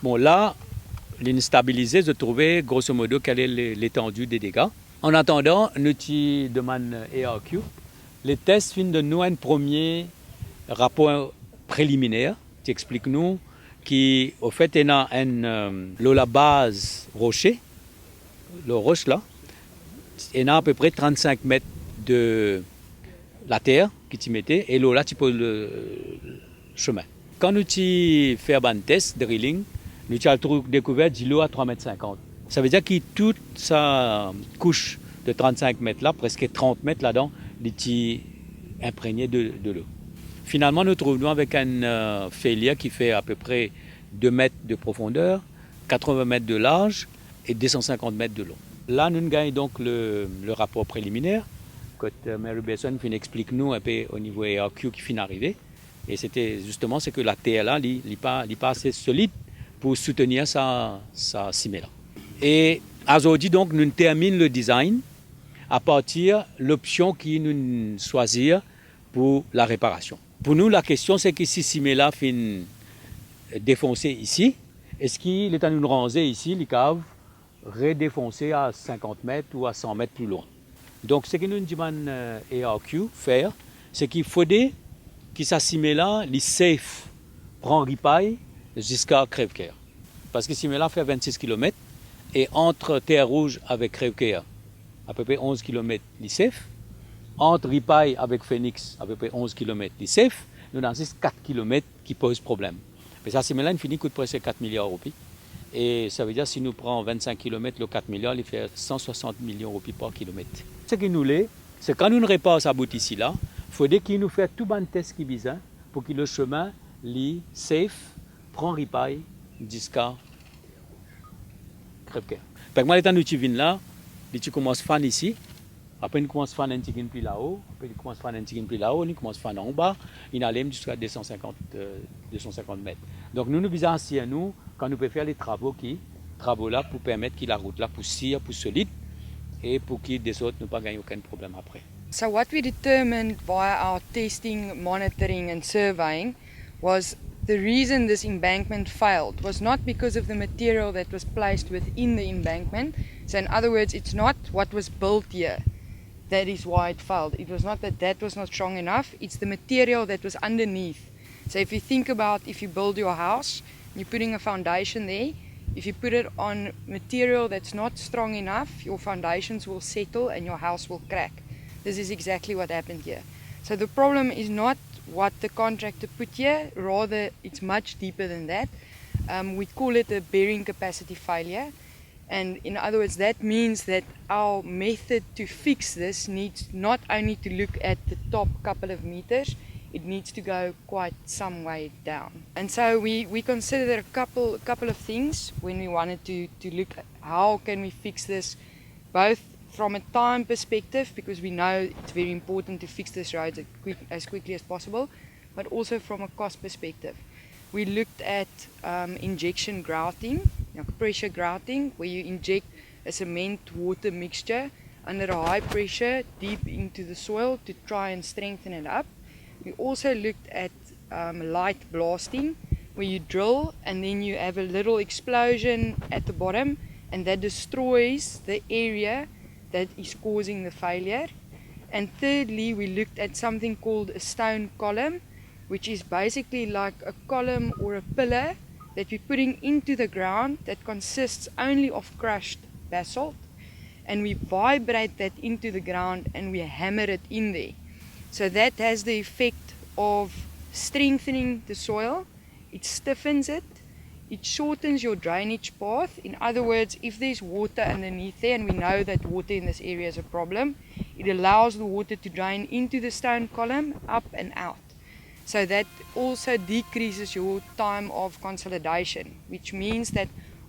Bon, là, l'instabilité de trouver grosso modo quelle est l'étendue des dégâts. En attendant, nous demandons ARQ. Les tests finissent de nous un premier rapport préliminaire qui explique nous qu'au fait, il y a la base rocher, le roche là, il y a à peu près 35 mètres de la terre qui t'y mettait et là tu poses le chemin. Quand nous faisons un test de drilling, nous avons découvert de l'eau à 3,50 m. Ça veut dire que toute sa couche de 35 mètres là, presque 30 mètres là-dedans, est imprégné de l'eau. Finalement, nous trouvons avec un faillier qui fait à peu près 2 mètres de profondeur, 80 mètres de large et 250 mètres de long. Là, nous gagnons donc le rapport préliminaire. Quand Mary Besson explique nous un peu au niveau ARQ qui finit d'arriver. Et c'était justement ce que la terre là n'est pas assez solide pour soutenir sa cimée là. Et aujourd'hui, donc, nous terminons le design à partir de l'option qui nous choisir pour la réparation. Pour nous, la question, c'est que si cimée là finit défoncer ici, est-ce qu'il est à nous ranger ici, les caves, redéfoncer à 50 mètres ou à 100 mètres plus loin. Donc, ce que nous demandons ARQ faire, c'est qu'il faudrait que ça cimée là, les safe, prend ripaille jusqu'à Crèvecoeur. Parce que cimée là fait 26 km et entre Terre Rouge avec Crèvecoeur, à peu près 11 km les safe. Entre Ripaille avec Phoenix, à peu près 11 km les safe. Nous avons 4 km qui posent problème. Mais ça cimée là, il coûte presque 4 milliards de roupies. Et ça veut dire que si nous prenons 25 km, le 4 milliards, il fait 160 millions de roupies par kilomètre. Ce qui nous l'est, c'est quand nous ne réparons sa bout ici là, il faudrait qu'il nous fasse tout bon test qui vise pour que le chemin, li safe, prend Ripaille jusqu'à Crèvecoeur. Parce que moi, l'état nous viens là, tu commences fan ici, après nous commence fan un petit peu plus là-haut, après nous commence fan un petit peu plus là-haut, nous commence fan en bas, il allait jusqu'à 250 mètres. Donc nous visons ainsi à nous, quand nous pouvons faire les travaux là pour permettre que la route là pour solide et pour que des autres ne pas gagner aucun problème après. So what we determined via our testing, monitoring and surveying was the reason this embankment failed was not because of the material that was placed within the embankment. So in other words, it's not what was built here that is why it failed. It was not that was not strong enough, it's the material that was underneath. So if you think about if you build your house, you're putting a foundation there, if you put it on material that's not strong enough, your foundations will settle and your house will crack. This is exactly what happened here. So the problem is not what the contractor put here, rather it's much deeper than that. We call it a bearing capacity failure. And in other words, that means that our method to fix this needs not only to look at the top couple of meters, it needs to go quite some way down. And so we considered a couple of things when we wanted to look at how can we fix this, both from a time perspective, because we know it's very important to fix this road as quickly as possible, but also from a cost perspective. We looked at injection grouting, pressure grouting, where you inject a cement water mixture under a high pressure deep into the soil to try and strengthen it up. We also looked at light blasting, where you drill and then you have a little explosion at the bottom and that destroys the area that is causing the failure. And thirdly, we looked at something called a stone column, which is basically like a column or a pillar that we're putting into the ground that consists only of crushed basalt, and we vibrate that into the ground and we hammer it in there. So that has the effect of strengthening the soil, it stiffens it, it shortens your drainage path. In other words, if there's water underneath there, and we know that water in this area is a problem, it allows the water to drain into the stone column, up and out. So that also decreases your time of consolidation, which means that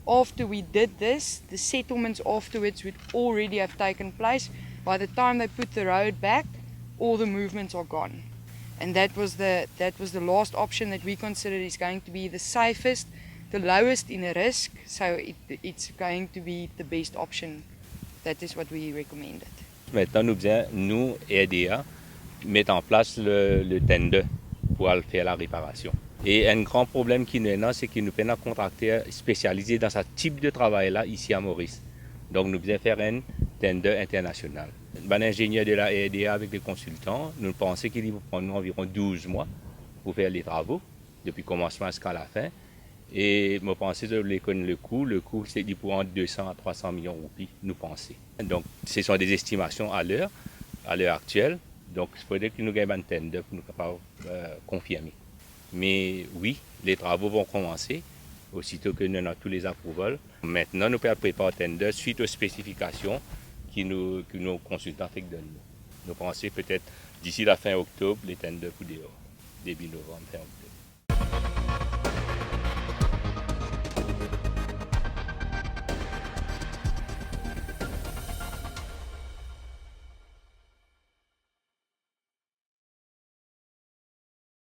after we did this, the settlements afterwards would already have taken place. By the time they put the road back, all the movements are gone. And that was the last option that we considered is going to be the safest, the lowest in a risk, so it's going to be the best option. That is what we recommended. Maintenant, nous, EDA, mettre en place le tender pour faire la réparation. Et un grand problème qui nous est, c'est qu'il nous peine à contracter spécialisé dans ce type de travail-là ici à Maurice. Donc nous devons faire un tender international. Un ingénieur de la RDA avec des consultants, nous pensons qu'il va prendre environ 12 mois pour faire les travaux, depuis le commencement jusqu'à la fin. Et je pense que le coût c'est pour entre 200 à 300 millions de roupies, nous pensons. Donc ce sont des estimations à l'heure actuelle. Donc il faudrait que nous ayons un tender pour nous capables confirmer. Mais oui, les travaux vont commencer aussitôt que nous avons tous les approvals. Maintenant, nous pouvons préparer un tender suite aux spécifications que nos consultants font de nous. Nous pensons peut-être d'ici la fin octobre, les tenders pour dehors, début novembre, fin octobre.